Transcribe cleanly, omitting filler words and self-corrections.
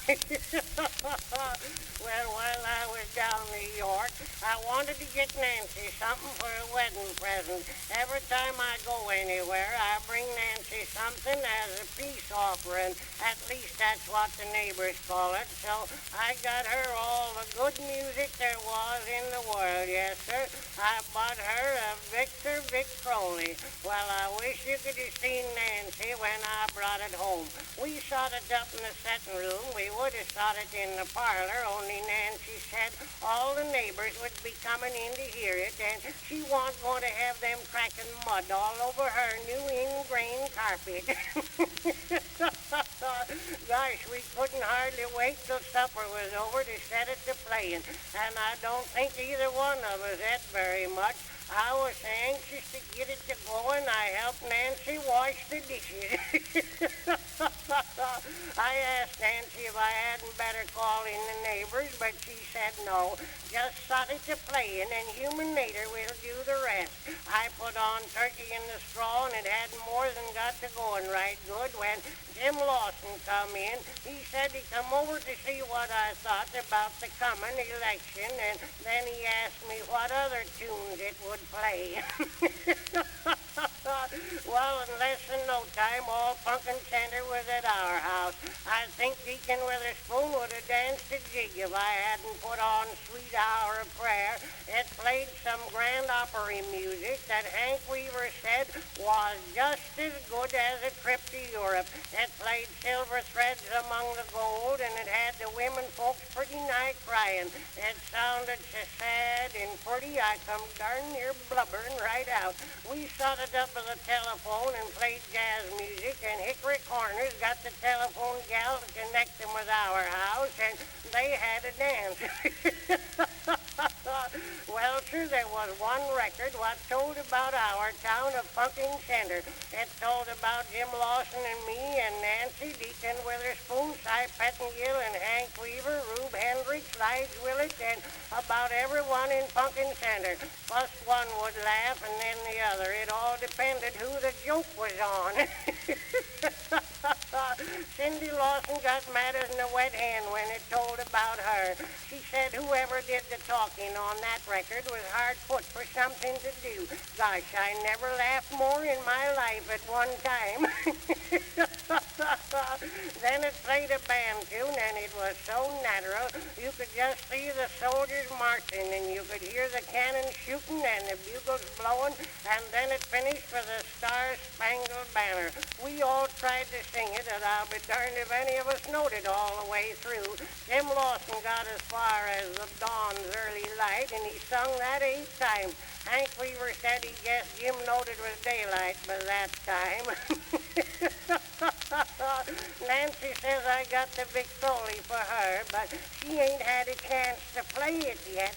Well, while I was down in New York, I wanted to get Nancy something for a wedding present. Every time I go anywhere, I bring Nancy something as a peace offering. At least that's what the neighbors call it. So I got her all the good music there was in the world, yes, sir. I bought her a Victrola. Well, I wish you could have seen Nancy when I brought it home. We sat it up in the sitting room. We would have sat it in the parlor, only Nancy said all the neighbors would be coming in to hear it, and she wasn't going to have them cracking mud all over her new ingrain carpet. Gosh, we couldn't hardly wait till supper was over to set it to playing, and I don't think either one of us ate very much. I was anxious to get it to going. I helped Nancy wash the dishes. I asked Nancy if I hadn't better call in the neighbors, but she said no. Just set it to playing, and human nature will do the rest. I put on turkey in the straw, and it hadn't more than got to going right good when Jim Lawson come in. He said he'd come over to see what I thought about the coming election, and then he asked me what other tunes it would play. Well, in less than no time, all Pumpkin Center was at our house. I think Deacon Witherspoon would have danced a jig if I hadn't put on Sweet Hour of Prayer. It played some grand opera music that Hank Weaver said was just as good as a trip to Europe. It played Silver Threads Among the Gold, and it had the women folks pretty nigh crying. It sounded so sad and pretty, I come darn near blubbering right out. We set it up with a telephone and played jazz music, and Hickory Corners got the telephone gal to connect them with our house, and they had a dance. Well, sir, there was one record what told about our town of Pumpkin Center. It told about Jim Lawson and me and Nancy, Deacon Witherspoon, Cy Pettingill, and Hank Weaver, Rube Hendricks, Lige Willett, and about everyone in Pumpkin Center. First one would laugh and then the other. It all depended who the joke was on. Cindy Lawson got madder than a wet hen when it told about her. She said whoever did the talking on that record was hard put for something to do. Gosh, I never laughed more in my life at one time. Then it played a band tune, and it was so natural. You could just see the soldiers marching, and you could hear the cannon shooting and the bugles blowing, and then it finished with the Star-Spangled Banner. We all tried to sing it, and I'll be darned if any of us knowed it all the way through. Jim Lawson got as far as the dawn's early light, and he sung that 8 times. Hank Weaver said he guessed Jim knowed it was daylight by that time. Nancy says I got the Victrola for her, but she ain't had a chance to play it yet.